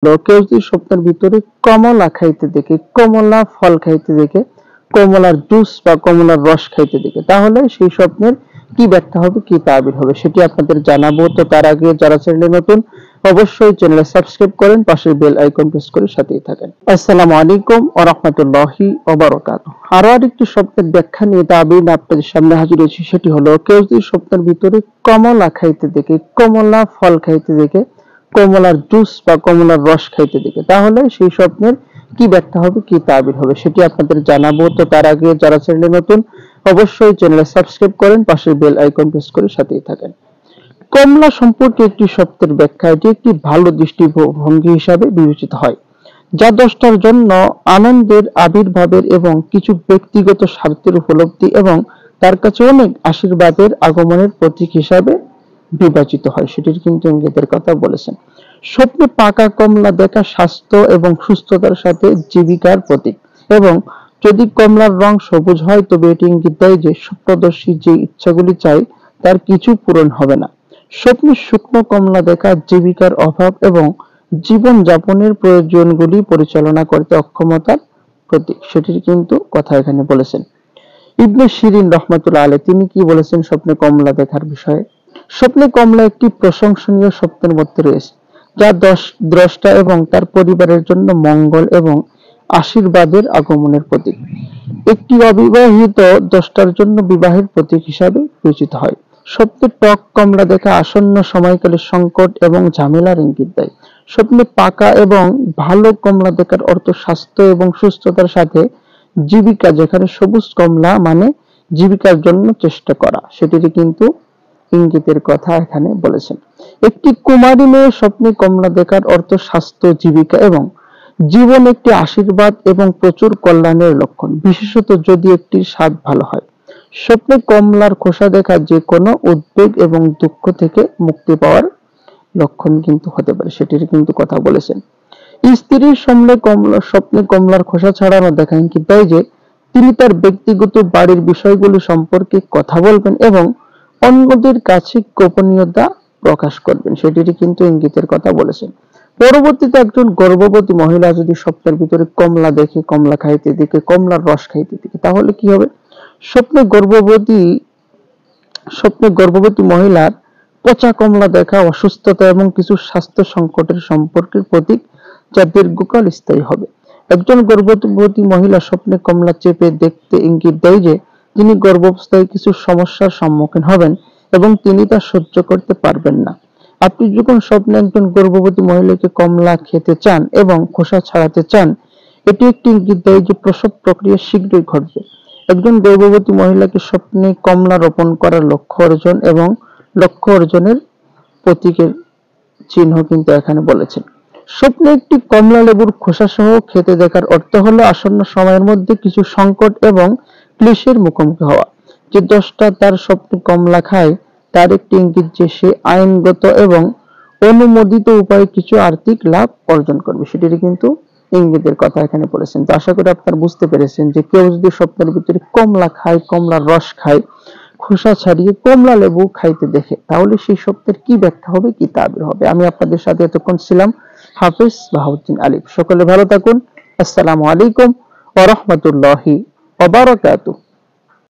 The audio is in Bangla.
কেউ যদি স্বপ্নের ভিতরে কমলা খাইতে দেখে, কমলা ফল খাইতে দেখে, কমলার জুস বা কমলার রস খাইতে দেখে, তাহলে সেই স্বপ্নের কি ব্যাখ্যা হবে, কি তাবির হবে সেটি আপনাদের জানাবো। তো তার আগে যারা চ্যানেলে নতুন অবশ্যই চ্যানেলে সাবস্ক্রাইব করেন, পাশের বেল আইকন প্রেস করে সাথেই থাকেন। আসসালামু আলাইকুম ওয়া রাহমাতুল্লাহি ওয়া বারাকাতুহু। আরো আরেকটি স্বপ্নের ব্যাখ্যা নিয়ে তাবির আপনাদের সামনে হাজির হয়েছি। সেটি হলো, কেউ যদি স্বপ্নের ভিতরে কমলা খাইতে দেখে, কমলা ফল খাইতে দেখে, কমলার জুস বা কমলার রস খাইতে দেখে, তাহলে সেই স্বপ্নের কি ব্যাখ্যা হবে, কি তাবির হবে সেটি আপনাদের জানাবো। তো তার আগে যারা চ্যানেলে নতুন অবশ্যই চ্যানেলে সাবস্ক্রাইব করেন, পাশের বেল আইকন প্রেস করে সাথেই থাকেন। কমলা সম্পর্কে একটি স্বপ্নের ব্যাখ্যা, এটি একটি ভালো দৃষ্টিভঙ্গি হিসাবে বিবেচিত হয়, যা দ্রষ্টার জন্য আনন্দের আবির্ভাবের এবং কিছু ব্যক্তিগত স্বার্থের উপলব্ধি এবং তার কাছে অনেক আশীর্বাদের আগমনের প্রতীক হিসাবে বিবেচিত হয়। সেটির কিন্তু ইঙ্গিতের কথা বলেছেন। স্বপ্নে পাকা কমলা দেখা স্বাস্থ্য এবং সুস্থতার সাথে জীবিকার প্রতীক, এবং যদি কমলার রং সবুজ হয় তবে এটি ইঙ্গিত দেয় যে স্বপ্নদর্শী যে ইচ্ছাগুলি চায় তার কিছু পূরণ হবে না। স্বপ্নে শুকনো কমলা দেখা জীবিকার অভাব এবং জীবন যাপনের প্রয়োজনগুলি পরিচালনা করতে অক্ষমতার প্রতীক, সেটির কিন্তু কথা এখানে বলেছেন। ইবনে শিরিন রহমাতুল্লাহ আলাইহি তিনি কি বলেছেন স্বপ্নে কমলা দেখার বিষয়ে? স্বপ্নে কমলা একটি প্রশংসনীয় স্বপ্নের মধ্যে রয়েছে, যা দ্রষ্টা এবং তার পরিবারের জন্য মঙ্গল এবং আশীর্বাদের আগমনের প্রতীক। একটি অবিবাহিত দ্রষ্টার জন্য বিবাহের প্রতীক হিসাবে বিবেচিত হয়। স্বপ্নে টক কমলা দেখা আসন্ন সময়কালে সংকট এবং ঝামেলার ইঙ্গিত দেয়। স্বপ্নে পাকা এবং ভালো কমলা দেখার অর্থ স্বাস্থ্য এবং সুস্থতার সাথে জীবিকা, যেখানে সবুজ কমলা মানে জীবিকার জন্য চেষ্টা করা, সেটির কিন্তু ইঙ্গিতের কথা এখানে বলেছেন। একটি কুমারী মেয়ে স্বপ্নে কমলা দেখার অর্থ স্বাস্থ্য, জীবিকা এবং জীবন একটি আশীর্বাদ এবং প্রচুর কল্যাণের লক্ষণ, বিশেষত যদি একটির স্বাদ ভালো হয়। স্বপ্নে কমলার খোসা দেখা যে কোনো উদ্বেগ এবং দুঃখ থেকে মুক্তি পাওয়ার লক্ষণ কিন্তু হতে পারে, সেটির কিন্তু কথা বলেছেন। স্ত্রীর স্বপ্নে কমলার খোসা ছাড়ানো দেখা ইঙ্গিত দেয় যে তিনি তার ব্যক্তিগত বাড়ির বিষয়গুলি সম্পর্কে কথা বলবেন এবং অন্যদের কাছে গোপনীয়তা প্রকাশ করবেন, সেটির কিন্তু ইঙ্গিতের কথা বলেছেন। পরবর্তীতে একজন গর্ভবতী মহিলা যদি স্বপ্নের ভিতরে কমলা দেখে, কমলা খাইতে দেখে, কমলার রস খাইতে দেখে, তাহলে কি হবে? স্বপ্নে গর্ভবতী মহিলার পচা কমলা দেখা অসুস্থতা এবং কিছু স্বাস্থ্য সংকটের সম্পর্কের প্রতীক, যা দীর্ঘকাল স্থায়ী হবে। একজন গর্ভবতী মহিলা স্বপ্নে কমলা চেপে দেখতে ইঙ্গিত দেয় যে তিনি গর্ভাবস্থায় কিছু সমস্যার সম্মুখীন হবেন এবং তিনি তা সহ্য করতে পারবেন না। আপনি যখন স্বপ্নে একজন গর্ভবতী মহিলাকে কমলা খেতে চান এবং খোসা ছাড়াতে চান, এটি একটি ইঙ্গিত দেয় যে প্রসব প্রক্রিয়া শীঘ্রই ঘটবে। একজন গর্ভবতী মহিলাকে স্বপ্নে কমলা রোপণ করার লক্ষ্য অর্জনের প্রতীকের চিহ্ন কিন্তু এখানে বলেছেন। স্বপ্নে একটি কমলা লেবুর খোসা সহ খেতে দেখার অর্থ হলো আসন্ন সময়ের মধ্যে কিছু সংকট এবং ক্লেশের মুখোমুখি হওয়া। যে দ্রষ্টা তার স্বপ্নে কমলা খায় তার একটি ইঙ্গিত যে সে আইনগত এবং অনুমোদিত উপায়ে কিছু আর্থিক লাভ অর্জন করবে, সেটির কিন্তু ইঙ্গিতের কথা এখানে বলেছেন। তো আশা করি আপনারা বুঝতে পেরেছেন যে কেউ যদি স্বপ্নের ভিতরে কমলা খায়, কমলার রস খায়, খোসা ছাড়িয়ে কমলা লেবু খাইতে দেখে, তাহলে সেই স্বপ্নের কি ব্যাখ্যা হবে, কি তাবির হবে। আমি আপনাদের সাথে এতক্ষণ ছিলাম হাফেজ বাহাউদ্দিন আলিফ। সকলে ভালো থাকুন। আসসালামু আলাইকুম ওয়া রাহমাতুল্লাহি ওয়া বারাকাতুহু।